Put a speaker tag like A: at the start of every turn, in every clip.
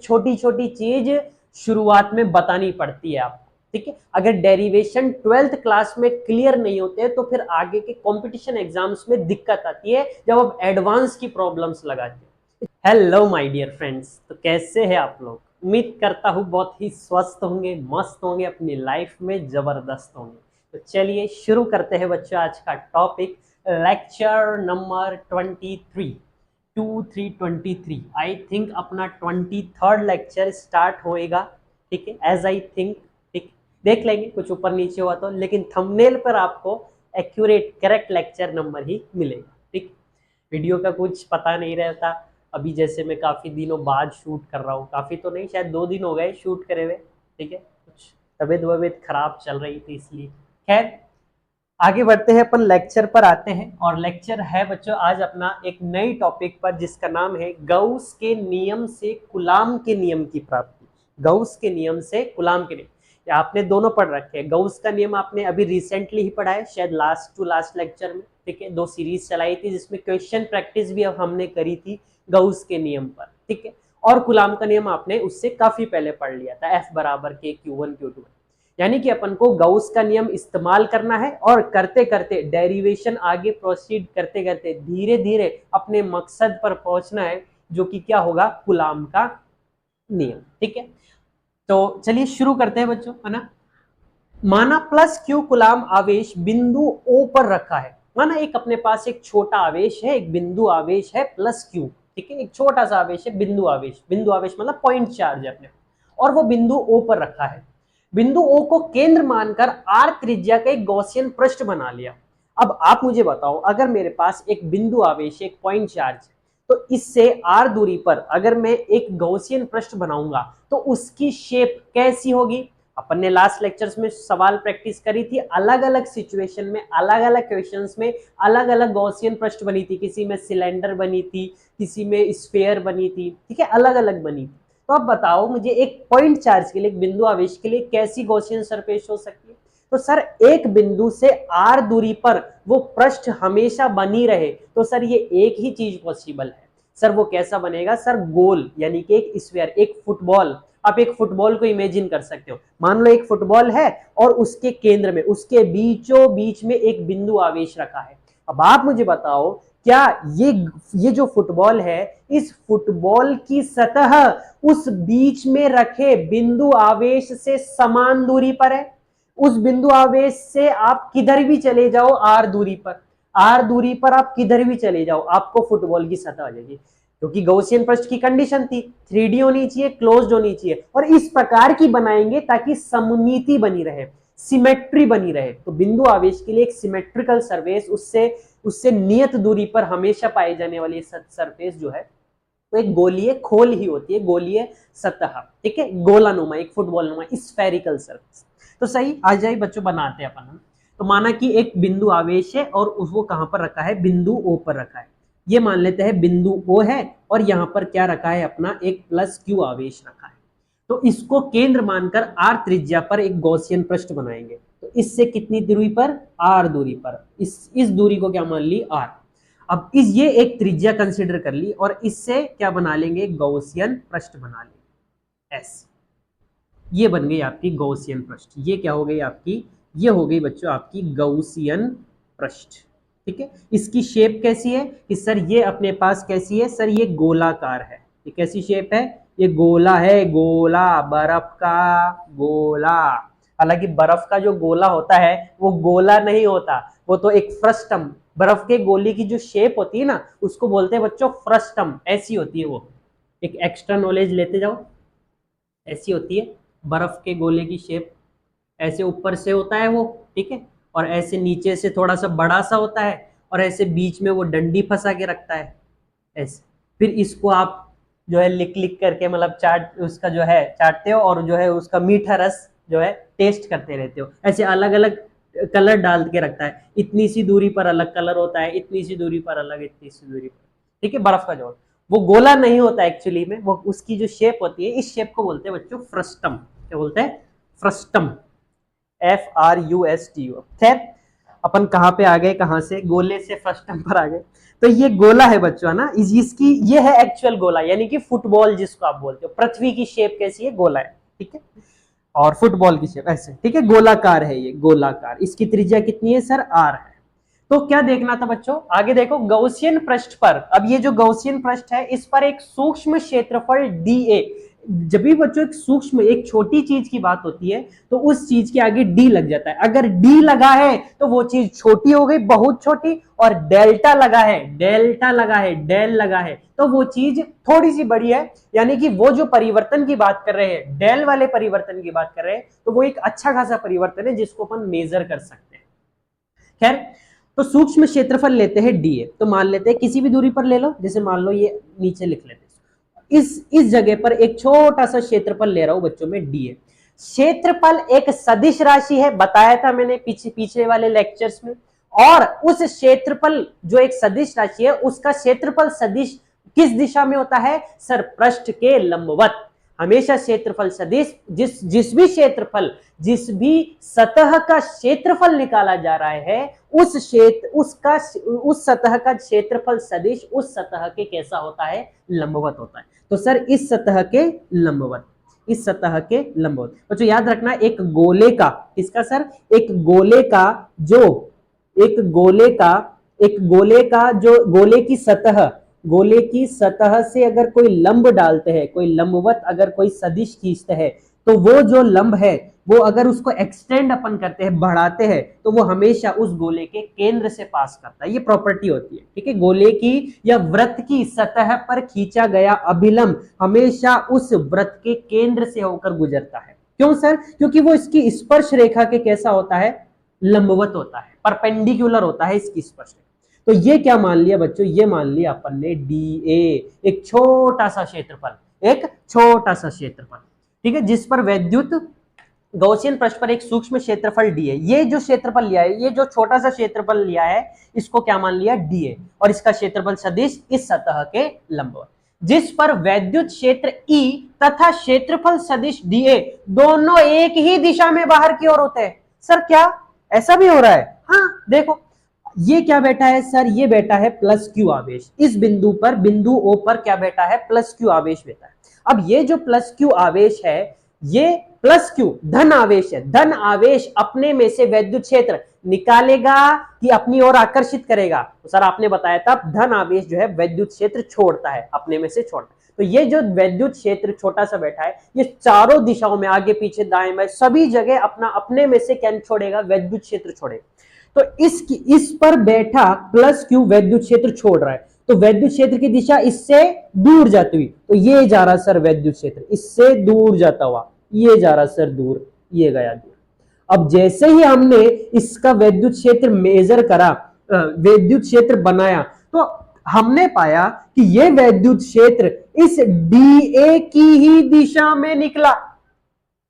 A: छोटी छोटी चीज शुरुआत में बतानी पड़ती है आपको, ठीक है। अगर डेरिवेशन 12th क्लास में क्लियर नहीं होते तो फिर आगे के कंपटीशन एग्जाम्स में दिक्कत आती है जब आप एडवांस की प्रॉब्लम्स लगाते हैं। हेलो माय डियर फ्रेंड्स, तो कैसे हैं आप लोग? उम्मीद करता हूँ बहुत ही स्वस्थ होंगे, मस्त होंगे, अपनी लाइफ में जबरदस्त होंगे। तो चलिए शुरू करते हैं बच्चों आज का topic, lecture number 23 I think अपना 23rd लेक्चर स्टार्ट होएगा, ठीक है, एज आई थिंक, ठीक। देख लेंगे कुछ ऊपर नीचे हुआ तो, लेकिन थंबनेल पर आपको एक्यूरेट करेक्ट लेक्चर नंबर ही मिलेगा, ठीक। वीडियो का कुछ पता नहीं रहता। अभी जैसे मैं काफी दिनों बाद शूट कर रहा हूँ, काफी तो नहीं, शायद 2 दिन हो गए शूट करे हुए, ठीक है। कुछ तबीयत वबीयत खराब चल रही थी इसलिए। खैर आगे बढ़ते हैं, अपन लेक्चर पर आते हैं। और लेक्चर है बच्चों आज अपना एक नई टॉपिक पर जिसका नाम है गाउस के नियम से कूलाम के नियम की प्राप्ति। गाउस के नियम से कूलाम के नियम, या आपने दोनों पढ़ रखे हैं। गाउस का नियम आपने अभी रिसेंटली ही पढ़ा है, शायद लास्ट टू लास्ट लेक्चर में, ठीक है। 2 सीरीज चलाई थी जिसमें क्वेश्चन प्रैक्टिस भी अब हमने करी थी गाउस के नियम पर, ठीक है। और कूलाम का नियम आपने उससे काफी पहले पढ़ लिया था, F बराबर के Q1 Q2। यानी कि अपन को गाउस का नियम इस्तेमाल करना है और करते करते डेरिवेशन आगे प्रोसीड करते करते धीरे धीरे अपने मकसद पर पहुंचना है, जो कि क्या होगा, कूलाम का नियम, ठीक है। तो चलिए शुरू करते हैं बच्चों, है ना। माना प्लस क्यू कूलाम आवेश बिंदु O पर रखा है। माना एक अपने पास एक छोटा आवेश है, एक बिंदु आवेश है प्लस क्यू, ठीक है। एक छोटा सा आवेश है, बिंदु आवेश मतलब पॉइंट चार्ज है अपने, और वो बिंदु O पर रखा है। बिंदु O को केंद्र मानकर R त्रिज्या का एक गॉसियन पृष्ठ बना लिया। अब आप मुझे बताओ, अगर मेरे पास एक बिंदु आवेश, एक पॉइंट चार्ज, तो इससे R दूरी पर अगर मैं एक गॉसियन पृष्ठ बनाऊंगा तो उसकी शेप कैसी होगी? अपन ने लास्ट लेक्चर्स में सवाल प्रैक्टिस करी थी, अलग अलग सिचुएशन में, अलग अलग क्वेश्चंस में अलग अलग गॉसियन पृष्ठ बनी थी। किसी में सिलेंडर बनी थी, किसी में स्फीयर बनी थी, ठीक है, अलग अलग बनी थी। तो अब बताओ मुझे, एक पॉइंट चार्ज के लिए, एक बिंदु आवेश के लिए कैसी गॉसियन सरफेस हो सकती है? तो सर एक बिंदु से R दूरी पर वो पृष्ठ हमेशा बनी रहे, तो सर ये एक ही चीज पॉसिबल है। सर वो कैसा बनेगा? सर गोल, यानी कि एक स्फीयर, एक फुटबॉल। आप एक फुटबॉल को इमेजिन कर सकते हो। मान लो एक फुटबॉल है और उसके केंद्र में, उसके बीचों बीच में एक बिंदु आवेश रखा है। अब आप मुझे बताओ, क्या ये जो फुटबॉल है, इस फुटबॉल की सतह उस बीच में रखे बिंदु आवेश से समान दूरी पर है? उस बिंदु आवेश से आप किधर भी चले जाओ, आर दूरी पर आप किधर भी चले जाओ, आपको फुटबॉल की सतह आ जाएगी। क्योंकि गौसियन पृष्ठ की कंडीशन थी 3D होनी चाहिए, क्लोज्ड होनी चाहिए, और इस प्रकार की बनाएंगे ताकि सममिति बनी रहे, सिमेट्री बनी रहे। तो बिंदु आवेश के लिए एक सिमेट्रिकल सरफेस, उससे नियत दूरी पर हमेशा पाई जाने वाली सरफेस जो है, तो एक गोलीय खोल ही होती है, गोलीय सतह, ठीक है, गोलानुमा, एक फुटबॉल नुमा स्फेरिकल सरफेस। तो सही आ जाए बच्चों, बनाते हैं अपन। तो माना कि एक बिंदु आवेश है और वो कहां पर रखा है? बिंदु O पर रखा है। ये मान लेते हैं बिंदु O है और यहां पर क्या रखा है? अपना एक प्लस क्यू आवेश रखा है। तो इसको केंद्र मानकर R त्रिज्या पर एक गॉसियन पृष्ठ बनाएंगे। तो इससे कितनी दूरी पर? R दूरी पर। इस दूरी को क्या मान ली? R। अब ये एक त्रिज्या कंसिडर कर ली और इससे क्या बना लेंगे? गॉसियन पृष्ठ बना लेंगे, S। ये बन गई आपकी गॉसियन पृष्ठ। ये क्या हो गई आपकी? ये हो गई बच्चों आपकी गॉसियन पृष्ठ, ठीक है। इसकी शेप कैसी है कि सर ये अपने पास कैसी है? सर ये गोलाकार है। ये कैसी शेप है? ये गोला है, गोला, बर्फ का गोला। हालांकि बर्फ का जो गोला होता है वो गोला नहीं होता, वो तो एक फ्रस्टम, बर्फ के गोले की जो शेप होती है ना, उसको बोलते हैं बच्चों फ्रस्टम। ऐसी होती है वो, एक एक्स्ट्रा नॉलेज लेते जाओ। ऐसी होती है बर्फ के गोले की शेप, ऐसे ऊपर से होता है वो, ठीक है, और ऐसे नीचे से थोड़ा सा बड़ा सा होता है, और ऐसे बीच में वो डंडी फंसा के रखता है ऐसे। फिर इसको आप जो है लिक लिक करके, मतलब चाट, उसका जो है चाटते हो, और जो है उसका मीठा रस जो है टेस्ट करते रहते हो। ऐसे अलग अलग कलर डाल के रखता है, इतनी सी दूरी पर अलग कलर होता है, इतनी सी दूरी पर अलग, इतनी सी दूरी पर, ठीक है। बर्फ का जो वो गोला नहीं होता एक्चुअली में, वो उसकी जो शेप होती है, इस शेप को बोलते हैं बच्चों फ्रस्टम। क्या बोलते हैं? Frustum, FRUSTUM। खैर अपन कहाँ पे आ गए, कहाँ से, गोले से फर्स्ट टर्म पर आ गए। तो ये गोला है बच्चों, है ना, इसकी ये है एक्चुअल गोला, यानी कि फुटबॉल जिसको आप बोलते हो। पृथ्वी की शेप कैसी है, गोला है, ठीक है, और फुटबॉल की शेप ऐसे, ठीक है, गोलाकार है ये, गोलाकार। इसकी त्रिज्या कितनी है सर, आर है। तो क्या देखना था बच्चों, आगे देखो, गौसियन पृष्ठ पर, अब ये जो गौसियन पृष्ठ है इस पर एक सूक्ष्म क्षेत्रफल डी ए, जब भी बच्चों एक सूक्ष्म, एक छोटी चीज की बात होती है तो उस चीज के आगे डी लग जाता है। अगर डी लगा है तो वो चीज छोटी हो गई, बहुत छोटी, और डेल्टा लगा है, डेल्टा लगा है, डेल लगा है, तो वो चीज थोड़ी सी बड़ी है। यानी कि वो जो परिवर्तन की बात कर रहे हैं, डेल वाले परिवर्तन की बात कर रहे हैं, तो वो एक अच्छा खासा परिवर्तन है जिसको अपन मेजर कर सकते हैं। खैर, तो सूक्ष्म क्षेत्रफल लेते हैं डीए, तो मान लेते हैं किसी भी दूरी पर ले लो, जैसे मान लो ये नीचे लिख लेते हैं, इस जगह पर एक छोटा सा क्षेत्रफल ले रहा हूं बच्चों में, डीए। क्षेत्रफल एक सदिश राशि है, बताया था मैंने पीछे वाले लेक्चर्स में। और उस क्षेत्रफल जो एक सदिश राशि है, उसका क्षेत्रफल सदिश किस दिशा में होता है सर, पृष्ठ के लंबवत। हमेशा क्षेत्रफल सदिश, जिस भी क्षेत्रफल, जिस भी सतह का क्षेत्रफल निकाला जा रहा है, उस सतह का क्षेत्रफल सदिश उस सतह के कैसा होता है, लंबवत होता है। तो सर इस सतह के लंबवत, इस सतह के लंबवत। बच्चों याद रखना, एक गोले का, किसका सर, एक गोले का जो, एक गोले का जो, गोले की सतह से अगर कोई लंब डालते हैं, कोई लंबवत अगर कोई सदिश खींचते हैं, तो वो जो लंब है वो अगर उसको एक्सटेंड अपन करते हैं, बढ़ाते हैं, तो वो हमेशा उस गोले के केंद्र से पास करता है। ये प्रॉपर्टी होती है, ठीक है। गोले की या वृत्त की सतह पर खींचा गया अभिलंब हमेशा उस वृत्त के केंद्र से होकर गुजरता है। क्यों सर, क्योंकि वो इसकी स्पर्श रेखा के कैसा होता है, लंबवत होता है, परपेंडिकुलर होता है इसकी स्पर्श। तो ये क्या मान लिया बच्चों, ये मान लिया अपन ने डी ए, एक छोटा सा क्षेत्रफल, एक छोटा सा क्षेत्रफल, ठीक है, जिस पर वैद्युत गौसियन पृष्ठ पर एक सूक्ष्म क्षेत्रफल डी है। ये जो क्षेत्रफल लिया है, ये जो छोटा सा क्षेत्रफल लिया है, इसको क्या मान लिया, डी ए, और इसका क्षेत्रफल सदिश इस सतह के लंबवत, जिस पर वैद्युत क्षेत्र ई तथा क्षेत्रफल सदिश डी ए दोनों एक ही दिशा में बाहर की ओर होते हैं। सर क्या ऐसा भी हो रहा है, हाँ देखो, ये क्या बैठा है सर, ये बैठा है प्लस क्यू आवेश, इस बिंदु पर, बिंदु ओ पर क्या बैठा है, प्लस क्यू आवेश बैठा है। अब ये जो प्लस क्यू आवेश है, ये प्लस क्यू धन आवेश है। धन आवेश अपने में से वैद्युत क्षेत्र निकालेगा कि अपनी ओर आकर्षित करेगा, तो सर आपने बताया था धन आवेश जो है वैद्युत क्षेत्र छोड़ता है, अपने में से छोड़ता है। तो ये जो वैद्युत क्षेत्र छोटा सा बैठा है, ये चारों दिशाओं में, आगे पीछे दाएं बाएं सभी जगह अपना, अपने में से क्या छोड़ेगा, वैद्युत क्षेत्र छोड़ेगा। तो इस पर बैठा प्लस क्यू वैद्युत क्षेत्र छोड़ रहा है, तो वैद्युत क्षेत्र की दिशा इससे दूर जाती हुई, तो ये जा रहा सर वैद्युत क्षेत्र, इससे दूर जाता हुआ ये जा रहा सर दूर, ये गया दूर। अब जैसे ही हमने इसका वैद्युत क्षेत्र मेजर करा, वैद्युत क्षेत्र बनाया, तो हमने पाया कि ये वैद्युत क्षेत्र इस डीए की ही दिशा में निकला,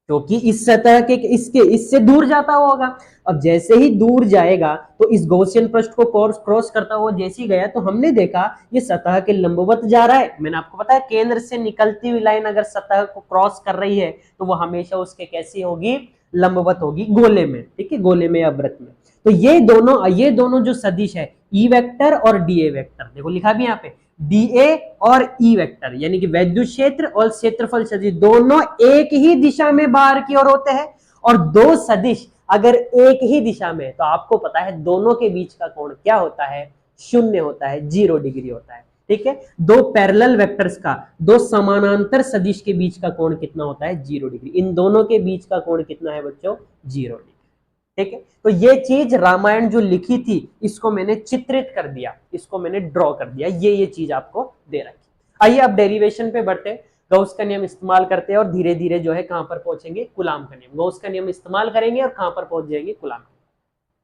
A: क्योंकि इस सतह के इससे दूर जाता होगा। अब जैसे ही दूर जाएगा तो इस गौसियन पृष्ठ को क्रॉस करता हुआ जैसे ही गया, तो हमने देखा ये सतह के लंबवत जा रहा है। मैंने आपको बताया केंद्र से निकलती हुई लाइन अगर सतह को क्रॉस कर रही है तो वो हमेशा उसके कैसी होगी, लंबवत होगी, गोले में, ठीक है, गोले में या वृत्त में। तो ये दोनों जो सदिश है, ई वेक्टर और डी ए वेक्टर, देखो लिखा भी यहाँ पे डी ए और ई वेक्टर, यानी कि वैद्युत क्षेत्र और क्षेत्रफल सदिश दोनों एक ही दिशा में बाहर की ओर होते हैं। और दो सदिश अगर एक ही दिशा में, तो आपको पता है दोनों के बीच का कोण क्या होता है, शून्य होता है, 0 डिग्री होता है, ठीक है। दो पैरेलल वेक्टर्स का, दो समानांतर सदिश के बीच का कोण कितना होता है, 0 डिग्री। इन दोनों के बीच का कोण कितना है बच्चों, 0 डिग्री, ठीक है। तो ये चीज रामायण जो लिखी थी इसको मैंने चित्रित कर दिया, इसको मैंने ड्रॉ कर दिया, ये चीज आपको दे रखी। आइए अब डेरिवेशन पे बढ़ते हैं, गॉस का नियम इस्तेमाल करते हैं और धीरे धीरे जो है कहां पर पहुंचेंगे, कूलाम का नियम। गॉस का नियम इस्तेमाल करेंगे और कहां पर पहुंच जाएंगे, कूलाम,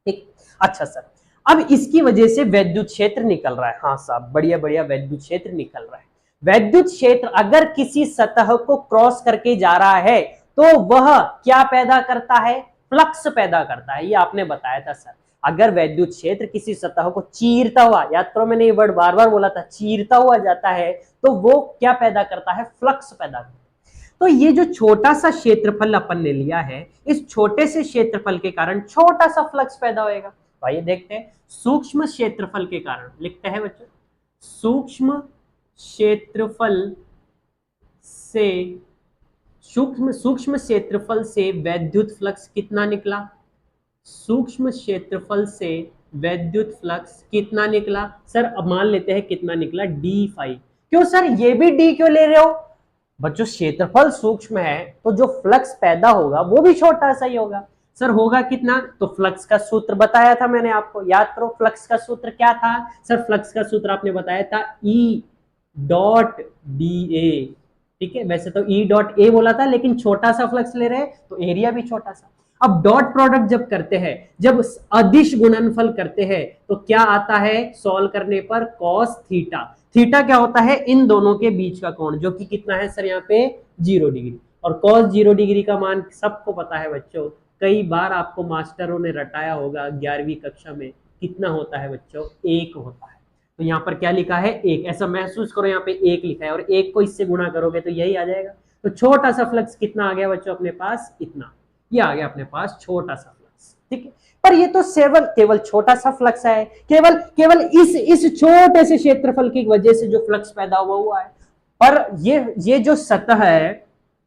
A: ठीक। अच्छा सर, अब इसकी वजह से वैद्युत क्षेत्र निकल रहा है, हाँ साहब बढ़िया बढ़िया, वैद्युत क्षेत्र निकल रहा है। वैद्युत क्षेत्र अगर किसी सतह को क्रॉस करके जा रहा है तो वह क्या पैदा करता है, फ्लक्स पैदा करता है, ये आपने बताया था सर। अगर वैद्युत क्षेत्र किसी सतह को चीरता हुआ, याद करो मैंने ये वर्ड बार बार बोला था, चीरता हुआ जाता है, तो वो क्या पैदा करता है, फ्लक्स पैदा करता है। तो ये जो छोटा सा क्षेत्रफल अपन ने लिया है, इस छोटे से क्षेत्रफल के कारण छोटा सा फ्लक्स पैदा होएगा। तो आइए देखते हैं, सूक्ष्म क्षेत्रफल के कारण, लिखते हैं बच्चों, सूक्ष्म क्षेत्रफल से सूक्ष्म क्षेत्रफल से वैद्युत फ्लक्स कितना निकला, सूक्ष्म क्षेत्रफल से वैद्युत फ्लक्स कितना निकला। सर अब मान लेते हैं कितना निकला, d5। क्यों सर ये भी d क्यों ले रहे हो, बच्चों क्षेत्रफल सूक्ष्म है तो जो फ्लक्स पैदा होगा वो भी छोटा सा ही होगा। सर होगा कितना, तो फ्लक्स का सूत्र बताया था मैंने आपको, याद करो फ्लक्स का सूत्र क्या था। सर फ्लक्स का सूत्र आपने बताया था E डॉट da, ठीक है। वैसे तो E डॉट ए बोला था, लेकिन छोटा सा फ्लक्स ले रहे हैं तो एरिया भी छोटा सा। अब डॉट प्रोडक्ट जब करते हैं, जब अदिश गुणनफल करते हैं, तो क्या आता है सॉल्व करने पर, कॉस थीटा। थीटा क्या होता है, इन दोनों के बीच का कोण, जो कि कितना है सर यहाँ पे 0 डिग्री। और कॉस 0 डिग्री का मान सबको पता है बच्चों, कई बार आपको मास्टरों ने रटाया होगा 11वीं कक्षा में, कितना होता है बच्चों, 1 होता है। तो यहाँ पर क्या लिखा है, 1। ऐसा महसूस करो यहाँ पे 1 लिखा है, और 1 को इससे गुणा करोगे तो यही आ जाएगा। तो छोटा सा फ्लक्स कितना आ गया बच्चों अपने पास, इतना, ये आ गया अपने पास छोटा सा फ्लक्स, ठीक है। पर ये तो केवल छोटा सा फ्लक्स है, केवल इस छोटे से क्षेत्रफल की वजह से जो फ्लक्स पैदा हुआ है। पर ये जो सतह है,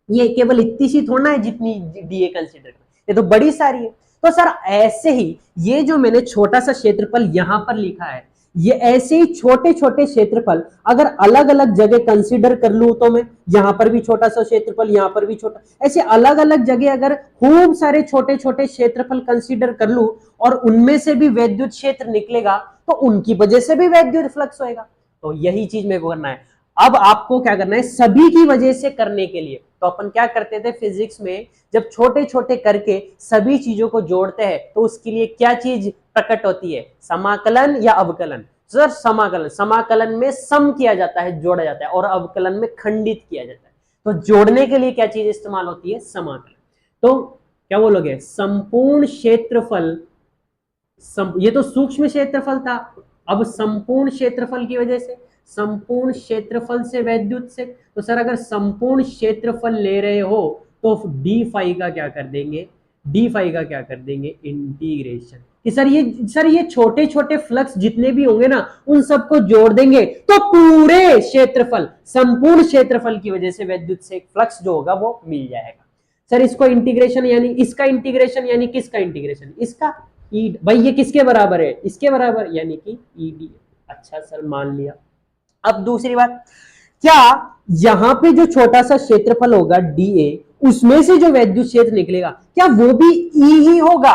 A: ये केवल इतनी सी थोड़ा है जितनी डीए कंसीडर कर, ये तो बड़ी सारी है। तो सर ऐसे ही ये जो मैंने छोटा सा क्षेत्रफल यहां पर लिखा है, ये ऐसे ही छोटे छोटे क्षेत्रफल अगर अलग अलग जगह कंसीडर कर लूं, तो मैं यहां पर भी छोटा सा क्षेत्रफल, यहां पर भी छोटा, ऐसे अलग अलग जगह अगर खूब सारे छोटे छोटे क्षेत्रफल कंसीडर कर लूं और उनमें से भी वैद्युत क्षेत्र निकलेगा, तो उनकी वजह से भी वैद्युत फ्लक्स होएगा। तो यही चीज मेरे को करना है। अब आपको क्या करना है, सभी की वजह से करने के लिए, तो अपन क्या करते थे फिजिक्स में, जब छोटे छोटे करके सभी चीजों को जोड़ते हैं तो उसके लिए क्या चीज प्रकट होती है, समाकलन या अवकलन। सर समाकलन में सम किया जाता है, जोड़ा जाता है, और अवकलन में खंडित किया जाता है। तो जोड़ने के लिए क्या चीज इस्तेमाल होती है, समाकलन। तो क्या बोलोगे, संपूर्ण क्षेत्रफल, ये तो सूक्ष्म क्षेत्रफल था, अब संपूर्ण क्षेत्रफल की वजह से, संपूर्ण क्षेत्रफल से वैद्युत से, तो सर अगर संपूर्ण क्षेत्रफल ले रहे हो तो d5 का क्या कर देंगे, d5 का क्या कर देंगे, इंटीग्रेशन। कि सर ये छोटे छोटे फ्लक्स जितने भी होंगे ना, उन सबको जोड़ देंगे तो पूरे क्षेत्रफल, संपूर्ण क्षेत्रफल की वजह से वैद्युत से फ्लक्स जो होगा वो मिल जाएगा। सर इसको इंटीग्रेशन यानी इसका इंटीग्रेशन, यानी किसका इंटीग्रेशन, इसका ई, भाई ये किसके बराबर है, इसके बराबर, यानी कि ईडी। अच्छा सर मान लिया। अब दूसरी बात, क्या यहां पे जो छोटा सा क्षेत्रफल होगा डीए, उसमें से जो वैद्युत क्षेत्र निकलेगा क्या वो भी ई ही होगा,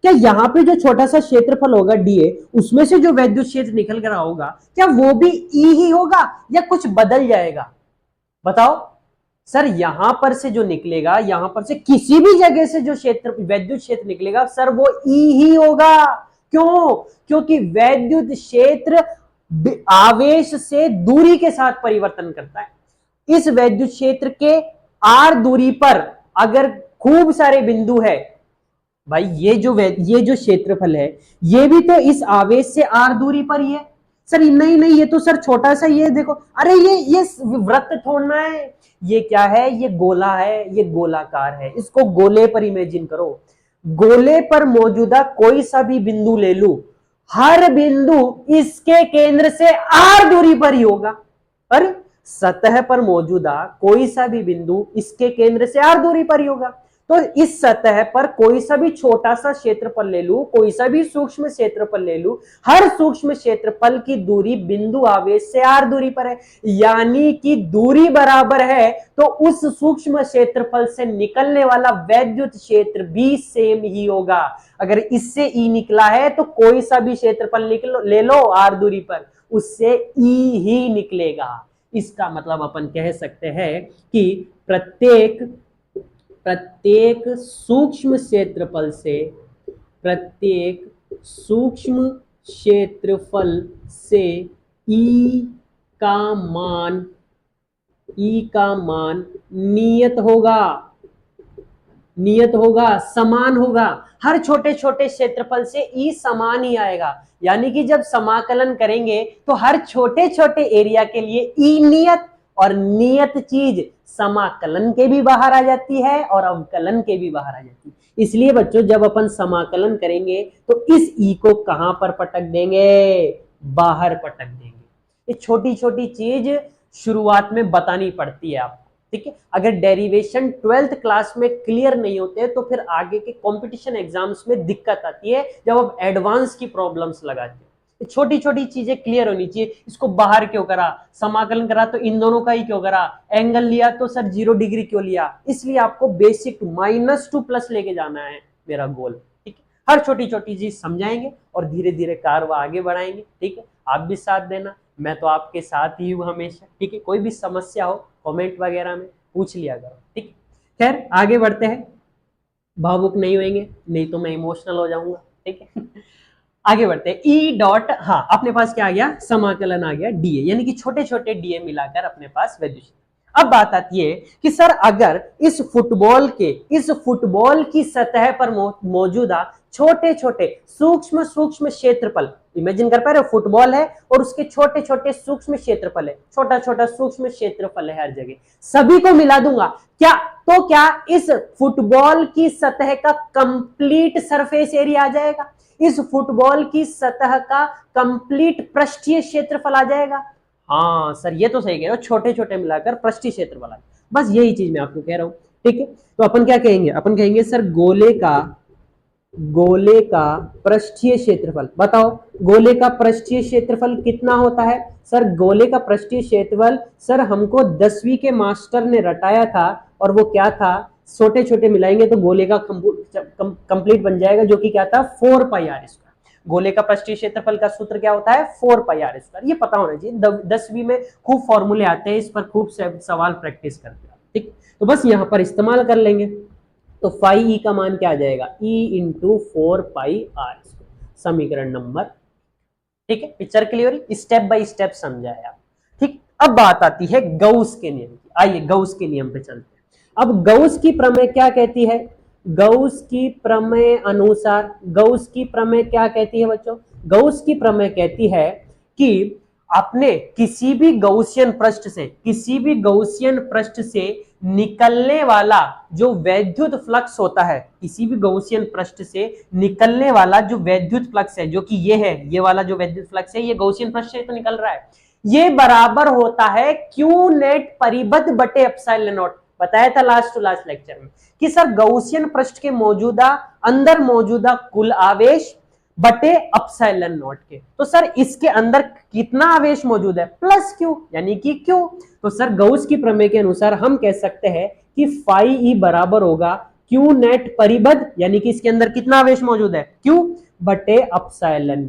A: क्या यहां पे जो छोटा सा क्षेत्रफल होगा डीए, उसमें से जो वैद्युत क्षेत्र निकल कर होगा क्या वो भी ई ही होगा, या कुछ बदल जाएगा, बताओ। सर यहां पर से जो निकलेगा, यहां पर से किसी भी जगह से जो क्षेत्र वैद्युत क्षेत्र निकलेगा सर वो ई ही होगा। क्यों, क्योंकि वैद्युत क्षेत्र आवेश से दूरी के साथ परिवर्तन करता है। इस वैद्युत क्षेत्र के आर दूरी पर अगर खूब सारे बिंदु है, भाई ये जो क्षेत्रफल है ये भी तो इस आवेश से आर दूरी पर ही है। सर नहीं ये तो सर छोटा सा, ये देखो, अरे ये वृत्त थोड़ना है, ये क्या है, ये गोला है, ये गोलाकार है, इसको गोले पर इमेजिन करो। गोले पर मौजूदा कोई सा भी बिंदु ले लू, हर बिंदु इसके केंद्र से आर दूरी पर ही होगा। पर सतह पर मौजूदा कोई सा भी बिंदु इसके केंद्र से आर दूरी पर ही होगा। तो इस सतह पर कोई सा भी छोटा सा क्षेत्रफल ले लू, कोई सा भी सूक्ष्म क्षेत्रफल ले लू, हर सूक्ष्म क्षेत्रफल की दूरी बिंदु आवेश से आर दूरी पर है, यानी कि दूरी बराबर है, तो उस सूक्ष्म क्षेत्रफल से निकलने वाला वैद्युत क्षेत्र भी सेम ही होगा। अगर इससे ई निकला है तो कोई सा भी क्षेत्रफल ले लो आर दूरी पर, उससे ई ही निकलेगा। इसका मतलब अपन कह सकते हैं कि प्रत्येक सूक्ष्म क्षेत्रफल से ई का मान नियत होगा, समान होगा। हर छोटे छोटे क्षेत्रफल से ई समान ही आएगा, यानी कि जब समाकलन करेंगे तो हर छोटे छोटे एरिया के लिए ई नियत, और नियत चीज समाकलन के भी बाहर आ जाती है और अवकलन के भी बाहर आ जाती है। इसलिए बच्चों जब अपन समाकलन करेंगे तो इस ई को कहां पर पटक देंगे, बाहर पटक देंगे। ये छोटी छोटी चीज शुरुआत में बतानी पड़ती है आपको, ठीक है। अगर डेरिवेशन 12th क्लास में क्लियर नहीं होते तो फिर आगे के कंपटीशन एग्जाम्स में दिक्कत आती है जब आप एडवांस की प्रॉब्लम्स लगाते हैं। छोटी छोटी चीजें क्लियर होनी चाहिए। इसको बाहर क्यों करा, समाकलन करा तो इन दोनों का ही क्यों करा, एंगल लिया तो सर 0 डिग्री क्यों लिया, इसलिए आपको बेसिक -2 प्लस लेके जाना है मेरा गोल, ठीक है। हर छोटी छोटी चीज समझाएंगे और धीरे धीरे कारवा आगे बढ़ाएंगे, ठीक है। आप भी साथ देना, मैं तो आपके साथ ही हूँ हमेशा, ठीक है। कोई भी समस्या हो कमेंट वगैरह में पूछ लिया करो, ठीक है। खैर आगे बढ़ते हैं, भावुक नहीं होंगे नहीं तो मैं इमोशनल हो जाऊंगा, ठीक है। आगे बढ़ते हैं, ई डॉट, हाँ अपने पास क्या आ गया, समाकलन आ गया डीए, यानी कि छोटे छोटे डीए मिलाकर अपने पास वैल्यू। अब बात आती है कि सर अगर इस फुटबॉल की सतह पर मौजूदा छोटे छोटे सूक्ष्म सूक्ष्म क्षेत्रफल, इमेजिन कर पा रहे हो, फुटबॉल है और उसके छोटे छोटे सूक्ष्म क्षेत्रफल है, छोटा छोटा सूक्ष्म क्षेत्रफल है हर जगह, सभी को मिला दूंगा क्या, तो क्या इस फुटबॉल की सतह का कंप्लीट सरफेस एरिया आ जाएगा, इस फुटबॉल की सतह का कंप्लीट पृष्ठीय क्षेत्रफल आ जाएगा। हाँ सर ये तो सही कह रहे हो, छोटे छोटे मिलाकर पृष्ठीय क्षेत्रफल, बस यही चीज मैं आपको कह रहा हूं, ठीक है। तो अपन क्या कहेंगे, अपन कहेंगे सर गोले का पृष्ठीय क्षेत्रफल, बताओ गोले का पृष्ठीय क्षेत्रफल कितना होता है। सर गोले का पृष्ठीय क्षेत्रफल सर हमको 10वीं के मास्टर ने रटाया था और वो क्या था, छोटे छोटे मिलाएंगे तो गोले का कंप्लीट बन जाएगा, जो कि क्या था 4 पाई आर स्क्वायर। गोले का पृष्ठीय क्षेत्रफल का सूत्र क्या होता है 4 पाई आर स्क्वायर, ये पता होना चाहिए, 10वीं में खूब फॉर्मूले आते हैं, इस पर खूब सवाल प्रैक्टिस करते हैं, ठीक। तो बस यहां पर इस्तेमाल कर लेंगे, तो फाई ई का मान क्या आ जाएगा, E into 4 pi r square, समीकरण नंबर, ठीक है। Picture clear, step by step समझाया, ठीक। अब बात आती है गौस के नियम की, आइए गौस के नियम पे चलते हैं। अब गौस की प्रमेय क्या कहती है, गौस की प्रमेय अनुसार, गौस की प्रमेय क्या कहती है बच्चों, गौस की प्रमेय कहती है कि आपने किसी भी गौसियन पृष्ठ से निकलने वाला जो वैद्युत फ्लक्स होता है, किसी भी गौसियन पृष्ठ से निकलने वाला जो वैद्युत फ्लक्स है, जो कि ये है, ये वाला जो वैद्युत फ्लक्स है ये गौसियन पृष्ठ से तो निकल रहा है, ये बराबर होता है क्यू नेट परिबद्ध बटे एप्सिलॉन नॉट। बताया था लास्ट टू लास्ट लेक्चर में कि सर गौसियन पृष्ठ के अंदर मौजूदा कुल आवेश बटे एप्सिलॉन नॉट के, तो सर इसके अंदर कितना आवेश मौजूद है, प्लस क्यू, यानी कि क्यू। तो सर गौस की प्रमेय के अनुसार हम कह सकते हैं कि फाई ई बराबर होगा क्यू नेट परिबद्ध, यानी कि इसके अंदर कितना आवेश मौजूद है, क्यू बटे एप्सिलॉन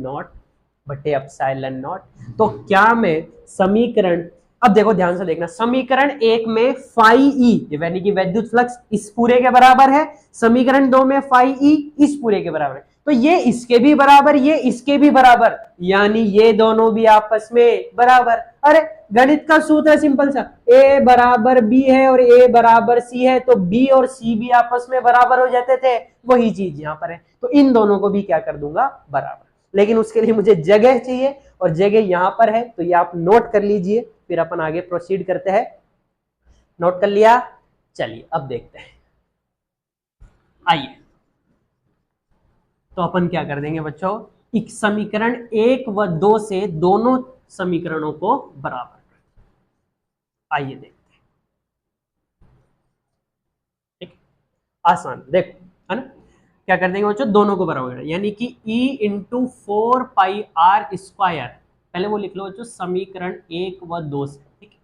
A: नॉट। तो क्या मैं समीकरण, अब देखो ध्यान से देखना, समीकरण 1 में फाई ई यानी कि वैद्युत फ्लक्स इस पूरे के बराबर है, समीकरण 2 में फाई ई इस पूरे के बराबर है, तो ये इसके भी बराबर, ये इसके भी बराबर, यानी ये दोनों भी आपस में बराबर। अरे गणित का सूत्र है सिंपल सा, ए बराबर बी है और ए बराबर सी है, तो बी और सी भी आपस में बराबर हो जाते थे, वही चीज यहां पर है, तो इन दोनों को भी क्या कर दूंगा बराबर। लेकिन उसके लिए मुझे जगह चाहिए और जगह यहां पर है, तो ये आप नोट कर लीजिए, फिर अपन आगे प्रोसीड करते हैं। नोट कर लिया, चलिए अब देखते हैं, आइए। तो अपन क्या कर देंगे बच्चों, एक समीकरण 1 व 2 से दोनों समीकरणों को बराबर कर, आइए देखते हैं, ठीक, आसान, देखो है ना, क्या कर देंगे बच्चों, दोनों को बराबर, यानी कि E into 4 pi r square, पहले वो लिख लो बच्चों समीकरण 1 व 2 से, ठीक है।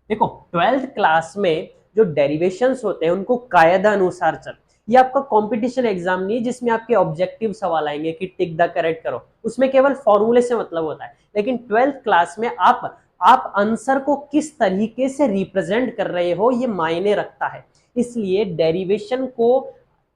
A: देखो 12th क्लास में जो डेरिवेशंस होते हैं उनको कायदा अनुसार चल, ये आपका कंपटीशन एग्जाम नहीं है जिसमें आपके ऑब्जेक्टिव सवाल आएंगे कि टिक द करेक्ट करो, उसमें केवल फॉर्मूले से मतलब होता है, लेकिन 12th क्लास में आप आंसर को किस तरीके से रिप्रेजेंट कर रहे हो ये मायने रखता है, इसलिए डेरिवेशन को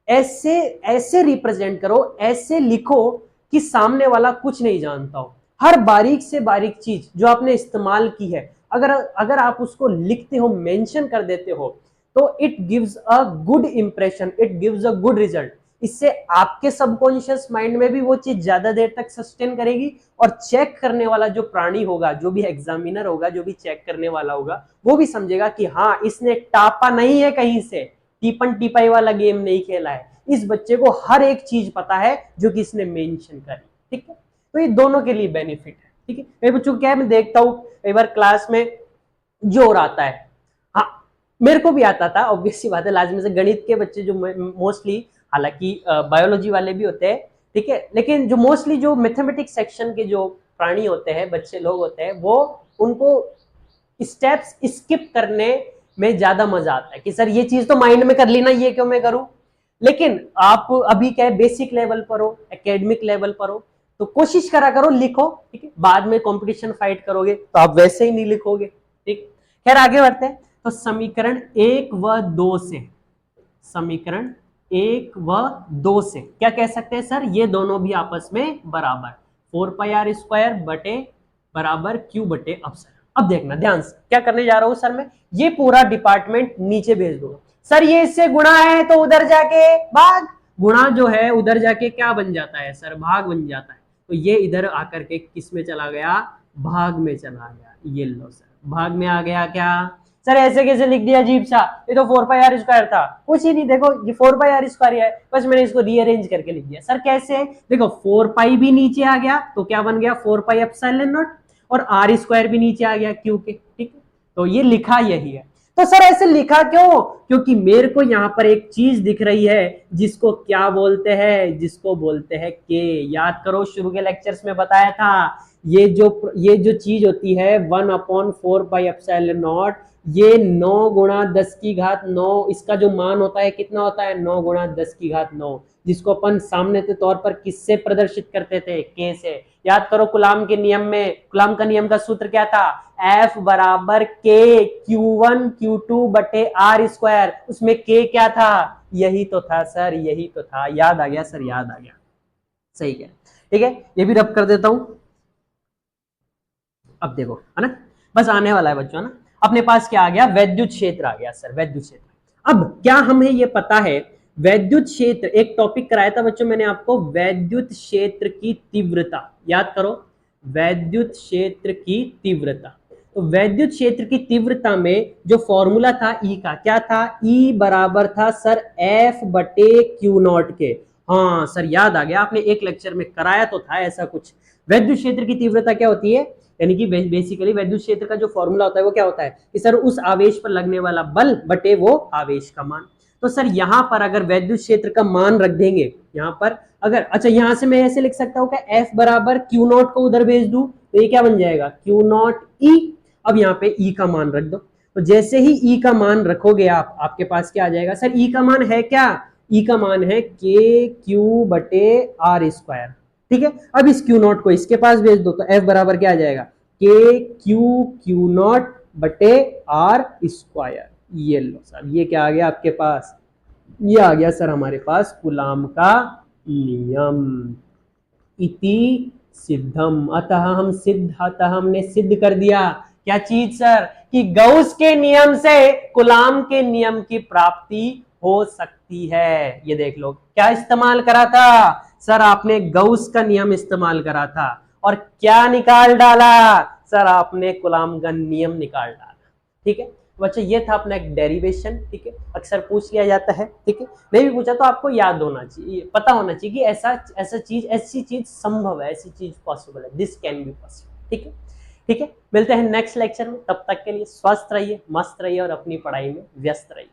A: ऐसे रिप्रेजेंट करो, ऐसे लिखो कि सामने वाला कुछ नहीं जानता हो, हर बारीक से बारीक चीज जो आपने इस्तेमाल की है अगर आप उसको लिखते हो, मेंशन कर देते हो, तो it gives a good impression, it gives a good result, इससे आपके सबकॉन्शियस माइंड में भी वो चीज ज्यादा देर तक सस्टेन करेगी, और चेक करने वाला जो प्राणी होगा, जो भी एग्जामिनर होगा, जो भी चेक करने वाला होगा, वो भी समझेगा कि हाँ इसने टापा नहीं है कहीं से, टीपन टीपाई वाला गेम नहीं खेला है, इस बच्चे को हर एक चीज पता है जो कि इसने मेंशन करी, ठीक है। तो ये दोनों के लिए बेनिफिट है, ठीक है। कई बच्चों को क्या है, मैं देखता हूँ कई बार क्लास में जोर आता है, हाँ मेरे को भी आता था, ऑब्वियस सी बात है, लाजमी से गणित के बच्चे जो मोस्टली, हालांकि बायोलॉजी वाले भी होते हैं, ठीक है, लेकिन जो मोस्टली जो मैथमेटिक्स सेक्शन के जो प्राणी होते हैं, बच्चे लोग होते हैं, वो उनको स्टेप्स स्किप करने में ज्यादा मजा आता है कि सर ये चीज तो माइंड में कर ली ना, ये क्यों मैं करूं। लेकिन आप अभी क्या है, बेसिक लेवल पर हो, एकेडमिक लेवल पर हो, तो कोशिश करा करो लिखो, ठीक है। बाद में कंपटीशन फाइट करोगे तो आप वैसे ही नहीं लिखोगे, ठीक। खैर आगे बढ़ते हैं। तो समीकरण 1 व 2 से, समीकरण 1 व 2 से क्या कह सकते हैं सर, ये दोनों भी आपस में बराबर, 4πr² बटे बराबर q बटे एप्सिलॉन। अब देखना ध्यान से, क्या करने जा रहा हूं सर मैं, ये पूरा डिपार्टमेंट नीचे भेज दूंगा। सर ये इससे गुणा है तो उधर जाके भाग, गुणा जो है उधर जाके क्या बन जाता है सर, भाग बन जाता है। तो ये इधर आकर के किस में चला गया, भाग में चला गया। ये लो सर, भाग में आ गया क्या सर, ऐसे कैसे लिख दिया अजीब सा, ये तो 4πr² था, कुछ ही नहीं, देखो ये 4πr² है, बस मैंने इसको रीअरेंज करके लिख दिया। सर कैसे, देखो 4π भी नीचे आ गया तो क्या बन गया 4πε0, और r² भी नीचे आ गया q के, ठीक है। तो ये लिखा यही है। तो सर ऐसे लिखा क्यों, क्योंकि मेरे को यहाँ पर एक चीज दिख रही है जिसको क्या बोलते हैं, जिसको बोलते हैं के। याद करो शुरू के लेक्चर्स में बताया था, ये जो चीज होती है 1/4πε0, ये 9 गुणा 10 की घात 9, इसका जो मान होता है कितना होता है, 9 गुणा 10 की घात 9, जिसको अपन सामने के तौर पर किससे प्रदर्शित करते थे, के से। याद करो कुलाम के नियम में, कुलाम का नियम का सूत्र क्या था, F बराबर के Q1 Q2 बटे r², उसमें के क्या था, यही तो था सर, यही तो था। याद आ गया सर, याद आ गया, सही है, ठीक है। ये भी रब कर देता हूं। अब देखो है ना, बस आने वाला है बच्चों ना, अपने पास क्या आ गया, वैद्युत क्षेत्र आ गया सर, वैद्युत क्षेत्र। अब क्या हमें ये पता है, वैद्युत क्षेत्र, एक टॉपिक कराया था बच्चों मैंने आपको, वैद्युत क्षेत्र की तीव्रता, याद करो, वैद्युत क्षेत्र की तीव्रता। तो वैद्युत क्षेत्र की तीव्रता में जो फॉर्मूला था ई का, क्या था, ई बराबर था सर F बटे Q0 के। हाँ सर याद आ गया, आपने एक लेक्चर में कराया तो था ऐसा कुछ। वैद्युत क्षेत्र की तीव्रता क्या होती है, यानी कि बेसिकली वैद्युत क्षेत्र का जो फॉर्मूला होता है वो क्या होता है कि सर उस आवेश पर लगने वाला बल बटे वो आवेश का मान। तो सर यहां पर अगर वैद्युत क्षेत्र का मान रख देंगे यहां पर, अगर अच्छा यहां से मैं ऐसे लिख सकता हूं क्या, F बराबर Q0 को उधर भेज दूं तो ये क्या बन जाएगा, Q0 E। अब यहाँ पे E का मान रख दो, तो जैसे ही E का मान रखोगे आप, आपके पास क्या आ जाएगा सर, E का मान है क्या, E का मान है KQ बटे r², ठीक है। अब इस Q0 को इसके पास भेज दो तो F बराबर क्या आ जाएगा, Q0 बटे r²। ये लो सर, ये क्या आ गया आपके पास, ये आ गया सर हमारे पास कुलाम का नियम। इति सिद्धम, अतः हमने सिद्ध कर दिया क्या चीज सर, कि गौस के नियम से कुलाम के नियम की प्राप्ति हो सकती है। ये देख लो क्या इस्तेमाल करा था सर, आपने गौस का नियम इस्तेमाल करा था, और क्या निकाल डाला सर, आपने कुलाम का नियम निकाल डाला, ठीक है बच्चे। ये था अपना एक डेरिवेशन, ठीक है, अक्सर पूछ लिया जाता है, ठीक है, नहीं भी पूछा तो आपको याद होना चाहिए, पता होना चाहिए कि ऐसी चीज संभव है, ऐसी चीज पॉसिबल है, दिस कैन बी पॉसिबल, ठीक है, ठीक है। मिलते हैं नेक्स्ट लेक्चर में, तब तक के लिए स्वस्थ रहिए, मस्त रहिए और अपनी पढ़ाई में व्यस्त रहिए।